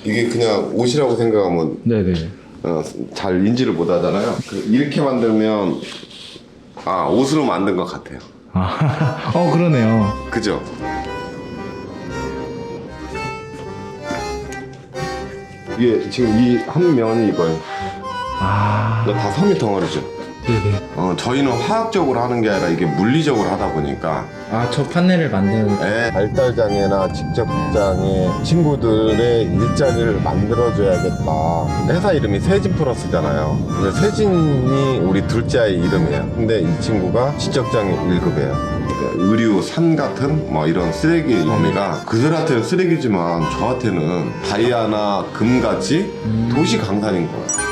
이게 그냥 옷이라고 생각하면 네네. 잘 인지를 못 하잖아요. 이렇게 만들면 옷으로 만든 것 같아요. 그러네요. 그죠? 이게 지금 이 한 면이 이거예요. 이거 다 섬유 덩어리죠. 네네. 저희는 화학적으로 하는 게 아니라 이게 물리적으로 하다 보니까 저 판넬을 만드는. 발달장애나 직접장애 친구들의 일자리를 만들어줘야겠다. 회사 이름이 세진플러스잖아요. 그래서 세진이 우리 둘째 아이 이름이에요. 근데 이 친구가 지적장애 1급이에요. 의류, 산 같은 이런 쓰레기 범위가 그들한테는 쓰레기지만 저한테는 다이아나 금같이 도시 강산인 거예요.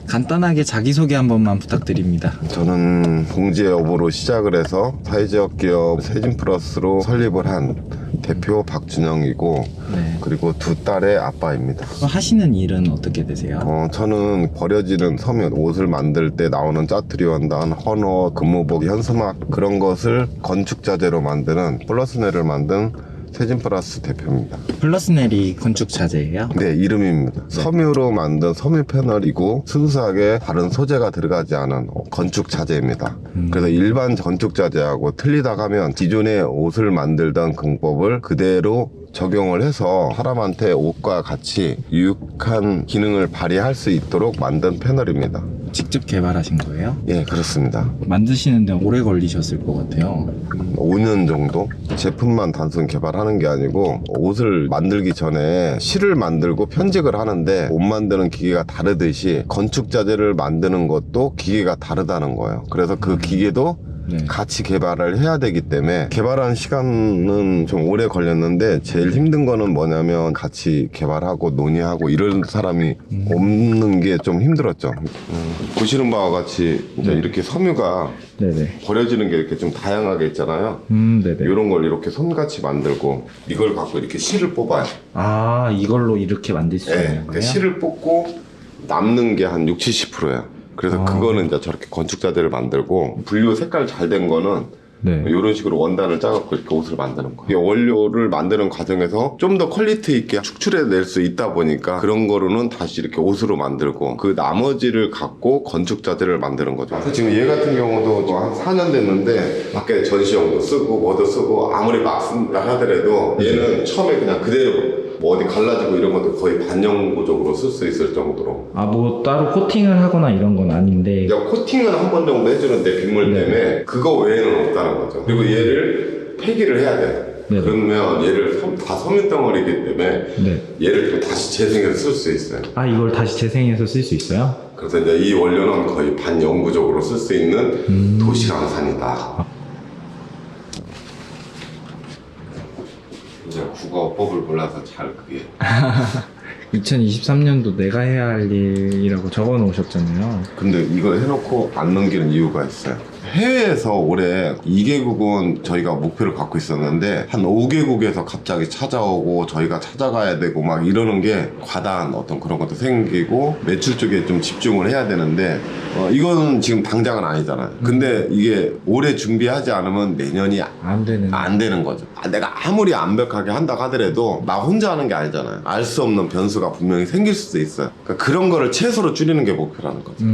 간단하게 자기소개 한 번만 부탁드립니다. 저는 봉지의 업으로 시작을 해서 사회적 기업 세진플러스로 설립을 한 대표 박준영이고 네. 그리고 두 딸의 아빠입니다. 하시는 일은 어떻게 되세요? 저는 버려지는 섬유, 옷을 만들 때 나오는 짜투리 원단, 헌옷, 근무복, 현수막 그런 것을 건축자재로 만드는 플러스넬을 만든 세진플러스 대표입니다. 플러스넬이 건축 자재예요? 네, 이름입니다. 섬유로 만든 섬유 패널이고 순수하게 다른 소재가 들어가지 않은 건축 자재입니다. 그래서 일반 건축 자재하고 틀리다 하면 기존의 옷을 만들던 공법을 그대로 적용을 해서 사람한테 옷과 같이 유익한 기능을 발휘할 수 있도록 만든 패널입니다. 직접 개발하신 거예요? 예, 그렇습니다. 만드시는데 오래 걸리셨을 것 같아요. 5년 정도? 제품만 단순 개발하는 게 아니고 옷을 만들기 전에 실을 만들고 편직을 하는데 옷 만드는 기계가 다르듯이 건축 자재를 만드는 것도 기계가 다르다는 거예요. 그래서 그 기계도 네. 같이 개발을 해야 되기 때문에 개발한 시간은 좀 오래 걸렸는데 제일 힘든 거는 뭐냐면 같이 개발하고 논의하고 이런 사람이 없는 게 좀 힘들었죠. 보시는 바와 같이 이제 이렇게 섬유가 네네. 버려지는 게 이렇게 좀 다양하게 있잖아요. 네네. 이런 걸 이렇게 손같이 만들고 이걸 갖고 이렇게 실을 뽑아요. 이걸로 이렇게 만들 수 있는 그러니까 거예요? 실을 뽑고 남는 게 한 60~70%예요. 그래서 그거는 이제 저렇게 건축자재를 만들고 분류 색깔 잘 된 거는 네. 이런 식으로 원단을 짜갖고 이렇게 옷을 만드는 거예요. 이 원료를 만드는 과정에서 좀 더 퀄리티 있게 축출해낼 수 있다 보니까 그런 거로는 다시 이렇게 옷으로 만들고 그 나머지를 갖고 건축자재를 만드는 거죠. 그래서 지금 얘 같은 경우도 한 4년 됐는데 밖에 전시용도 쓰고 뭐도 쓰고 아무리 막 쓴다 하더라도 얘는 처음에 그냥 그대로 어디 갈라지고 이런 것도 거의 반영구적으로 쓸 수 있을 정도로. 뭐 따로 코팅을 하거나 이런 건 아닌데. 코팅은 한 번 정도 해주는데 빗물 때문에 그거 외에는 없다는 거죠. 그리고 얘를 폐기를 해야 돼요. 네. 그러면 얘를 다 섬유 덩어리이기 때문에 네. 얘를 또 다시 재생해서 쓸 수 있어요. 이걸 다시 재생해서 쓸 수 있어요? 그래서 이제 이 원료는 거의 반영구적으로 쓸 수 있는 도시강산이다. 이제 국어법을 몰라서 잘 그게 2023년도 내가 해야 할 일이라고 적어 놓으셨잖아요. 근데 이걸 해놓고 안 넘기는 이유가 있어요. 해외에서 올해 2개국은 저희가 목표를 갖고 있었는데 한 5개국에서 갑자기 찾아오고 저희가 찾아가야 되고 막 이러는 게 과다한 어떤 그런 것도 생기고 매출 쪽에 좀 집중을 해야 되는데 이거는 지금 당장은 아니잖아요. 근데 이게 올해 준비하지 않으면 내년이 안 되는 거죠. 내가 아무리 완벽하게 한다 하더라도 나 혼자 하는 게 아니잖아요. 알 수 없는 변수가 분명히 생길 수도 있어요. 그러니까 그런 거를 최소로 줄이는 게 목표라는 거죠.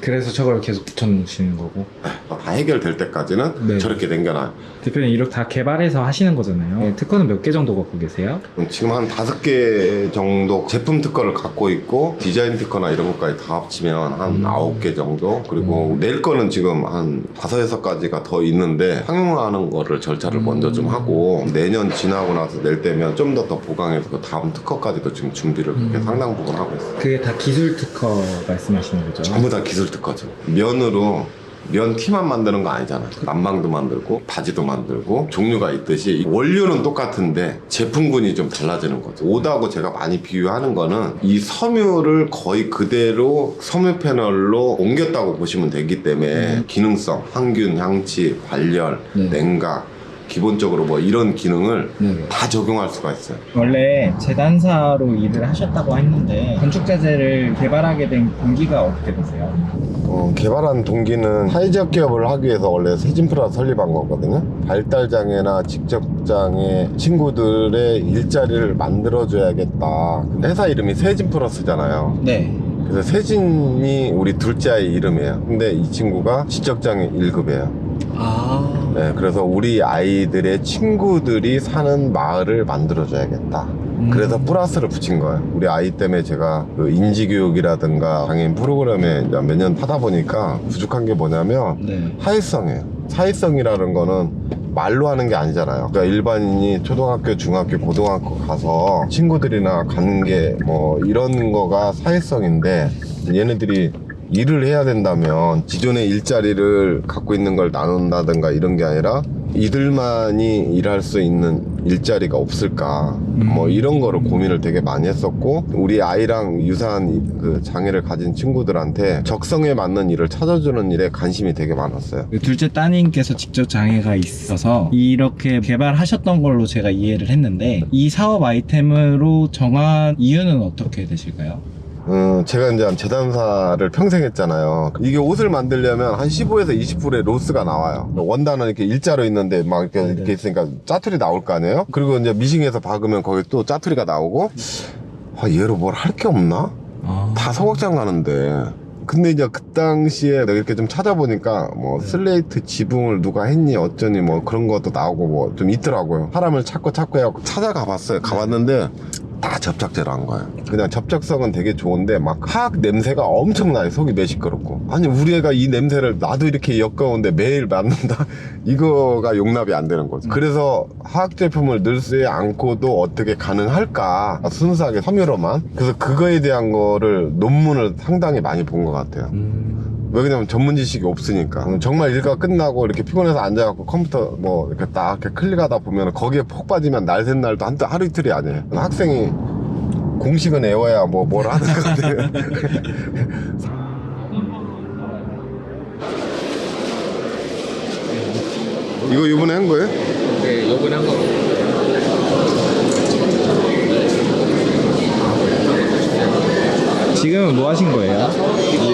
그래서 저걸 계속 붙여놓으시는 거고. 다 해결될 때까지는 네. 저렇게 남겨놔요. 대표님 이렇게 다 개발해서 하시는 거잖아요. 특허는 몇 개 정도 갖고 계세요? 지금 한 5개 정도 제품 특허를 갖고 있고 디자인 특허나 이런 것까지 다 합치면 한 9개 정도. 그리고 낼 거는 지금 한 5~6가지가 더 있는데 상용화하는 거를 절차를 먼저 좀 하고 내년 지나고 나서 낼 때면 좀 더 보강해서 그 다음 특허까지도 지금 준비를 그렇게 상당 부분 하고 있어요. 그게 다 기술 특허 말씀하시는 거죠? 전부 다 기술 특허죠. 면으로 면 티만 만드는 거 아니잖아. 난방도 만들고 바지도 만들고 종류가 있듯이 원료는 똑같은데 제품군이 좀 달라지는 거죠. 옷하고 제가 많이 비유하는 거는 이 섬유를 거의 그대로 섬유 패널로 옮겼다고 보시면 되기 때문에 기능성, 항균, 향치, 발열, 냉각, 기본적으로 뭐 이런 기능을 네네. 다 적용할 수가 있어요. 원래 재단사로 일을 하셨다고 했는데 건축자재를 개발하게 된 동기가 어떻게 되세요? 개발한 동기는 사회적 기업을 하기 위해서 원래 세진프라 설립한 거거든요. 발달장애나 직접장애 친구들의 일자리를 만들어줘야겠다. 회사 이름이 세진플러스잖아요. 네. 그래서 세진이 우리 둘째 아이 이름이에요. 근데 이 친구가 지적장애 1급이에요. 아. 네, 그래서 우리 아이들의 친구들이 사는 마을을 만들어줘야겠다. 그래서 플러스를 붙인 거예요. 우리 아이 때문에 제가 그 인지교육이라든가 장애인 프로그램에 몇 년 하다 보니까 부족한 게 뭐냐면 네. 사회성이에요. 사회성이라는 거는 말로 하는 게 아니잖아요. 그러니까 일반인이 초등학교, 중학교, 고등학교 가서 친구들이나 관계 뭐 이런 거가 사회성인데 얘네들이 일을 해야 된다면 기존의 일자리를 갖고 있는 걸 나눈다든가 이런 게 아니라 이들만이 일할 수 있는 일자리가 없을까 뭐 이런 거를 고민을 되게 많이 했었고 우리 아이랑 유사한 그 장애를 가진 친구들한테 적성에 맞는 일을 찾아주는 일에 관심이 되게 많았어요. 둘째 따님께서 직접 장애가 있어서 이렇게 개발하셨던 걸로 제가 이해를 했는데 이 사업 아이템으로 정한 이유는 어떻게 되실까요? 제가 이제 재단사를 평생 했잖아요. 이게 옷을 만들려면 한 15에서 20%의 로스가 나와요. 원단은 이렇게 일자로 있는데 막 이렇게 있으니까 짜투리 나올 거 아니에요? 그리고 이제 미싱해서 박으면 거기 또 짜투리가 나오고 얘로 뭘 할 게 없나? 다 소각장 가는데. 근데 이제 그 당시에 내가 이렇게 좀 찾아보니까 뭐 슬레이트 지붕을 누가 했니 어쩌니 뭐 그런 것도 나오고 뭐 좀 있더라고요. 사람을 찾고 해갖고 찾아가 봤어요. 가봤는데 다 접착제로 한 거예요. 그냥 접착성은 되게 좋은데 막 화학 냄새가 엄청나요. 속이 매시끄럽고. 아니 우리 애가 이 냄새를 나도 이렇게 역겨운데 매일 맡는다? 이거가 용납이 안 되는 거죠. 그래서 화학 제품을 넣을 수 않고도 어떻게 가능할까 순수하게 섬유로만. 그래서 그거에 대한 거를 논문을 상당히 많이 본 것 같아요. 왜냐면 전문 지식이 없으니까. 정말 일과 끝나고 이렇게 피곤해서 앉아갖고 컴퓨터 뭐 이렇게 딱 이렇게 클릭하다 보면 거기에 폭 빠지면 날 샌 날도 하루 이틀이 아니에요. 학생이 공식은 외워야 뭐 뭘 하는 건데. 이거 이번에 한 거예요? 네, 요번에 한 거. 지금은 뭐 하신 거예요?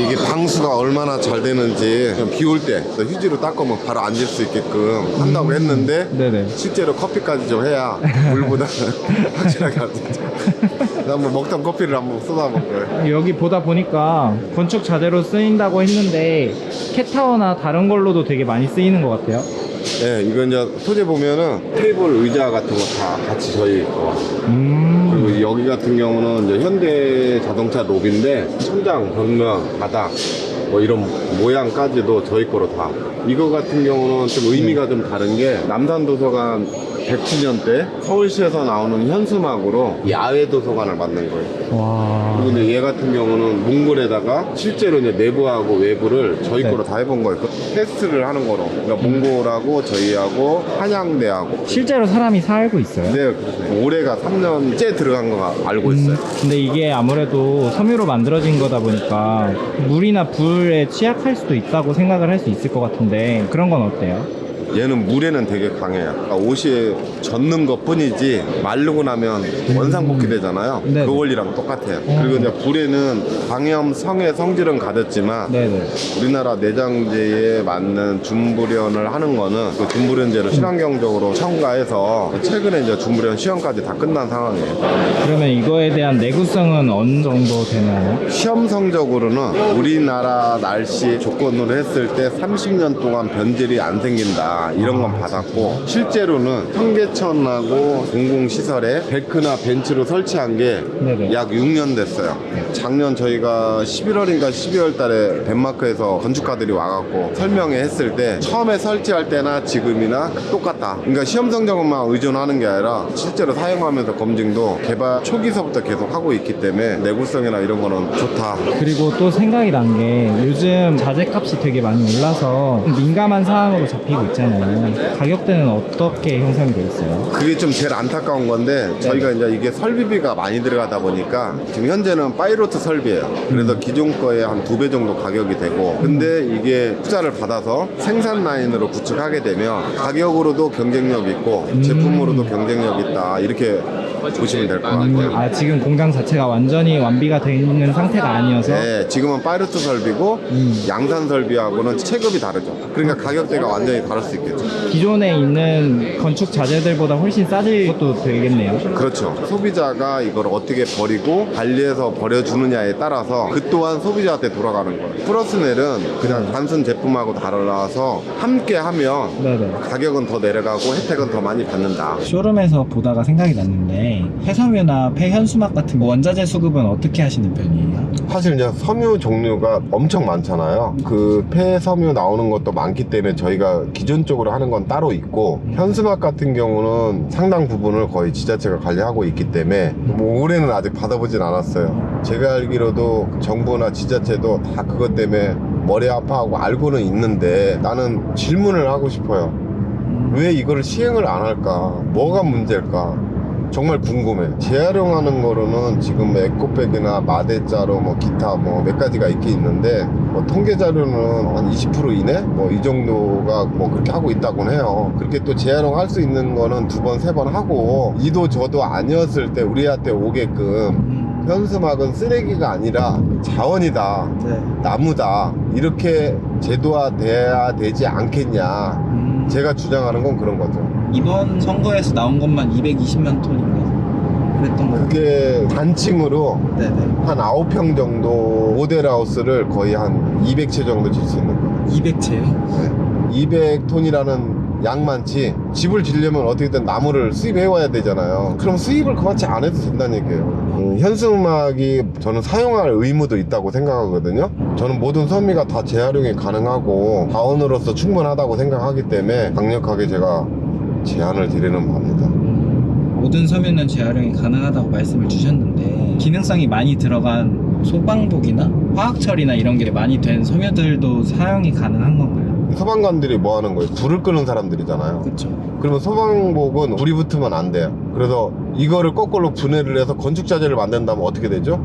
이게 방수가 얼마나 잘 되는지 비 올 때 휴지로 닦으면 바로 앉을 수 있게끔 한다고 했는데 네네. 실제로 커피까지 좀 해야 물보다 확실하게 할 수 있죠. 한번 먹던 커피를 한번 쏟아본 거예요. 여기 보다 보니까 건축 자재로 쓰인다고 했는데 캣타워나 다른 걸로도 되게 많이 쓰이는 것 같아요. 네, 이거 이제 소재 보면은 테이블 의자 같은 거 다 같이 저희 거. 그리고 여기 같은 경우는 이제 현대 자동차 로비인데 천장, 벽면, 바닥 뭐 이런 모양까지도 저희 거로 다. 이거 같은 경우는 좀 의미가 좀 다른 게 남산도서관 100주년 때 서울시에서 나오는 현수막으로 야외 도서관을 만든 거예요. 와. 그리고 이제 얘 같은 경우는 몽골에다가 실제로 이제 내부하고 외부를 저희 네. 거로 다 해본 거예요. 그 테스트를 하는 거로. 그러니까 몽골하고 저희하고 한양대하고. 실제로 사람이 살고 있어요? 네, 그렇죠. 올해가 3년째 들어간 거 알고 있어요. 근데 이게 아무래도 섬유로 만들어진 거다 보니까 물이나 불에 취약할 수도 있다고 생각을 할 수 있을 것 같은데 그런 건 어때요? 얘는 물에는 되게 강해요. 그러니까 옷이 젖는 것 뿐이지 마르고 나면 원상복귀 되잖아요. 네네. 그 원리랑 똑같아요. 그리고 이제 불에는 광염, 성의 성질은 가졌지만 네네. 우리나라 내장재에 맞는 준불연을 하는 거는 그 준불연제를 친환경적으로 첨가해서 최근에 이제 준불연 시험까지 다 끝난 상황이에요. 그러면 이거에 대한 내구성은 어느 정도 되나요? 시험 성적으로는 우리나라 날씨 조건으로 했을 때 30년 동안 변질이 안 생긴다 이런 건 받았고 실제로는 청계천하고 공공시설에 데크나 벤치로 설치한 게 네네. 약 6년 됐어요. 작년 저희가 11월인가 12월 달에 덴마크에서 건축가들이 와갖고 설명회 했을 때 처음에 설치할 때나 지금이나 똑같다. 그러니까 시험 성적만 의존하는 게 아니라 실제로 사용하면서 검증도 개발 초기서부터 계속 하고 있기 때문에 내구성이나 이런 거는 좋다. 그리고 또 생각이 난 게 요즘 자재값이 되게 많이 올라서 민감한 사항으로 잡히고 있잖아요. 거잖아요. 가격대는 어떻게 형성이 돼 있어요? 그게 좀 제일 안타까운 건데 저희가 이제 이게 설비비가 많이 들어가다 보니까 지금 현재는 파이로트 설비예요. 그래서 기존 거에 한 2배 정도 가격이 되고, 근데 이게 투자를 받아서 생산 라인으로 구축하게 되면 가격으로도 경쟁력 있고 제품으로도 경쟁력 있다, 이렇게 보시면 될 것 같아요. 아, 지금 공장 자체가 완전히 완비가 되어 있는 상태가 아니어서. 네, 지금은 파이로트 설비고 양산 설비하고는 체급이 다르죠. 그러니까 가격대가 완전히 다를 수 있겠죠. 기존에 있는 건축 자재들보다 훨씬 싸질 것도 되겠네요. 그렇죠. 소비자가 이걸 어떻게 버리고 관리해서 버려주느냐에 따라서 그 또한 소비자한테 돌아가는 거예요. 플러스넬은 그냥 단순 제품하고 달라서 함께 하면 네네. 가격은 더 내려가고 혜택은 더 많이 받는다. 쇼룸에서 보다가 생각이 났는데, 폐섬유나 폐현수막 같은 원자재 수급은 어떻게 하시는 편이에요? 사실 이제 섬유 종류가 엄청 많잖아요. 그 폐섬유 나오는 것도 많기 때문에 저희가 기존적으로 하는 건 따로 있고, 현수막 같은 경우는 상당 부분을 거의 지자체가 관리하고 있기 때문에 뭐 올해는 아직 받아보진 않았어요. 제가 알기로도 정부나 지자체도 다 그것 때문에 머리 아파하고 알고는 있는데, 나는 질문을 하고 싶어요. 왜 이거를 시행을 안 할까? 뭐가 문제일까? 정말 궁금해. 재활용하는 거로는 지금 에코백이나 마대자루 뭐 기타 뭐 몇 가지가 있긴 있는데, 뭐 통계 자료는 한 20% 이내 뭐 이 정도가 뭐 그렇게 하고 있다고 해요. 그렇게 또 재활용할 수 있는 거는 2번 3번 하고, 이도 저도 아니었을 때 우리한테 오게끔 현수막은 쓰레기가 아니라 자원이다, 네. 나무다, 이렇게 제도화돼야 되지 않겠냐. 제가 주장하는 건 그런 거죠. 이번 선거에서 나온 것만 220만 톤인가 그랬던 거. 그게 단층으로 네네. 한 9평 정도 모델하우스를 거의 한 200채 정도 질 수 있는 거예요. 200채요? 200톤이라는 양만치 집을 지려면 어떻게든 나무를 수입해와야 되잖아요. 그럼 수입을 그만치 안 해도 된다는 얘기예요. 현수막이 저는 사용할 의무도 있다고 생각하거든요. 저는 모든 섬유가 다 재활용이 가능하고 자원으로서 충분하다고 생각하기 때문에 강력하게 제가 제안을 드리는 바입니다. 모든 섬유는 재활용이 가능하다고 말씀을 주셨는데, 기능성이 많이 들어간 소방복이나 화학처리나 이런 게 많이 된 섬유들도 사용이 가능한 건가요? 소방관들이 뭐 하는 거예요? 불을 끄는 사람들이잖아요. 그렇죠. 그러면 소방복은 불이 붙으면 안 돼요. 그래서 이거를 거꾸로 분해를 해서 건축자재를 만든다면 어떻게 되죠?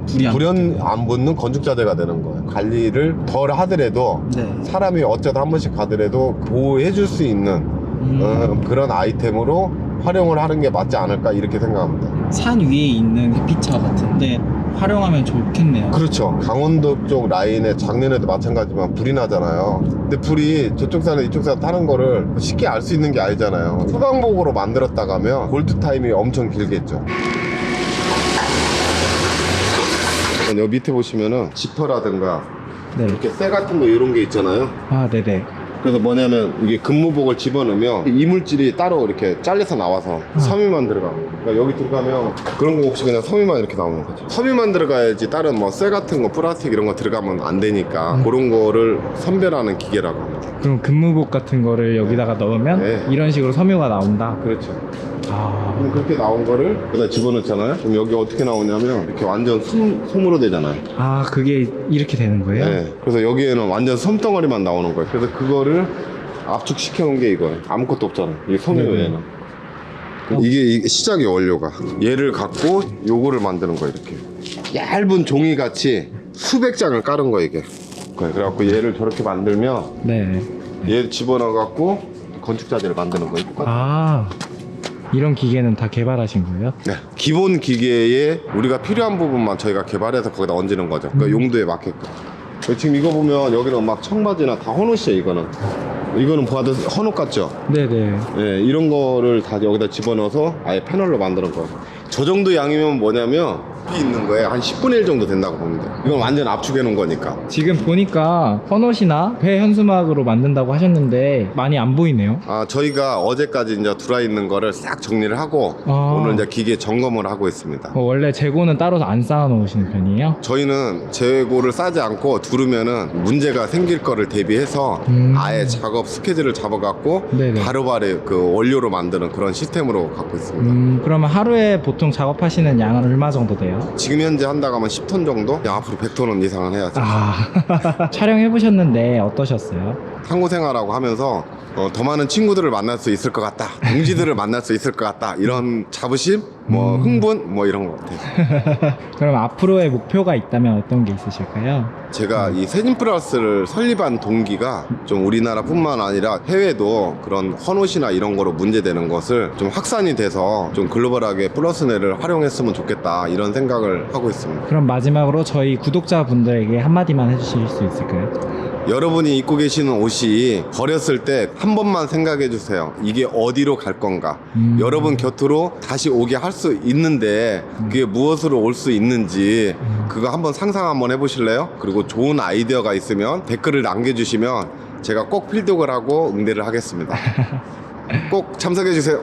불이 안 붙는 건축자재가 되는 거예요. 관리를 덜 하더라도 네. 사람이 어쩌다 한 번씩 가더라도 보호해 줄 수 있는 그런 아이템으로 활용을 하는 게 맞지 않을까, 이렇게 생각합니다. 산 위에 있는 햇빛차 같은데 활용하면 좋겠네요. 그렇죠. 강원도 쪽 라인에 작년에도 마찬가지지만 불이 나잖아요. 근데 불이 저쪽 산에 이쪽 산 타는 거를 쉽게 알 수 있는 게 아니잖아요. 소방복으로 만들었다 가면 골드 타임이 엄청 길겠죠. 여기 밑에 보시면은 지퍼라든가 네. 이렇게 쇠 같은 거 이런 게 있잖아요. 아, 네네. 그래서 뭐냐면 이게 근무복을 집어넣으면 이물질이 따로 이렇게 잘려서 나와서 섬유만 들어가고, 그러니까 여기 들어가면 그런 거 없이 그냥 섬유만 이렇게 나오는 거죠. 섬유만 들어가야지 다른 뭐 쇠 같은 거 플라스틱 이런 거 들어가면 안 되니까 그런 거를 선별하는 기계라고 합니다. 그럼 근무복 같은 거를 여기다가 넣으면 네. 이런 식으로 섬유가 나온다. 그렇죠. 아, 그럼 그렇게 나온 거를 여기다 집어넣잖아요. 그럼 여기 어떻게 나오냐면 이렇게 완전 솜으로 되잖아요. 아, 그게 이렇게 되는 거예요? 네. 그래서 여기에는 완전 솜덩어리만 나오는 거예요. 그래서 그거를 압축시켜 놓은 게 이거예요. 아무것도 없잖아요. 이 솜유에는. 이게 시작이 원료가. 얘를 갖고 요거를 만드는 거예요. 이렇게 얇은 종이 같이 수백 장을 깔은 거예요, 이게. 그래갖고 얘를 저렇게 만들면 네. 얘 집어넣어 갖고 건축자재를 만드는 거예요. 아, 이런 기계는 다 개발하신 거예요? 네. 기본 기계에 우리가 필요한 부분만 저희가 개발해서 거기다 얹는 거죠. 그 용도에 맞게끔. 지금 이거 보면 여기는 막 청바지나 다 헌옷이에요. 이거는 봐도 헌옷 같죠? 네네. 네, 이런 거를 다 여기다 집어넣어서 아예 패널로 만드는 거예요. 저 정도 양이면 뭐냐면 비 있는 거에 한 10분의 1 정도 된다고 봅니다. 이건 완전 압축해 놓은 거니까. 지금 보니까 헌옷이나 폐 현수막으로 만든다고 하셨는데 많이 안 보이네요. 아, 저희가 어제까지 이제 들어와 있는 거를 싹 정리를 하고 오늘 이제 기계 점검을 하고 있습니다. 원래 재고는 따로 안 쌓아 놓으시는 편이에요? 저희는 재고를 싸지 않고 두르면은 문제가 생길 거를 대비해서 아예 작업 스케줄을 잡아갖고 네네. 바로바로 그 원료로 만드는 그런 시스템으로 갖고 있습니다. 그러면 하루에 보통 작업하시는 양은 얼마 정도 돼요? 돼요? 지금 현재 한다고 하면 10톤 정도? 야, 앞으로 100톤은 이상은 해야죠. 촬영해보셨는데 어떠셨어요? 상고 생활하고 하면서 더 많은 친구들을 만날 수 있을 것 같다, 동지들을 만날 수 있을 것 같다, 이런 자부심, 흥분, 이런 것 같아요. 그럼 앞으로의 목표가 있다면 어떤 게 있으실까요? 제가 이 세진 플러스를 설립한 동기가 좀 우리나라뿐만 아니라 해외도 그런 헌옷이나 이런 거로 문제되는 것을 좀 확산이 돼서 좀 글로벌하게 플러스네를 활용했으면 좋겠다, 이런 생각을 하고 있습니다. 그럼 마지막으로 저희 구독자분들에게 한마디만 해주실 수 있을까요? 여러분이 입고 계시는 옷이 버렸을 때 한 번만 생각해 주세요. 이게 어디로 갈 건가? 여러분 곁으로 다시 오게 할 수 있는데 그게 무엇으로 올 수 있는지 그거 한번 상상 한번 해보실래요? 그리고 좋은 아이디어가 있으면 댓글을 남겨주시면 제가 꼭 필독을 하고 응대를 하겠습니다. 꼭 참석해 주세요.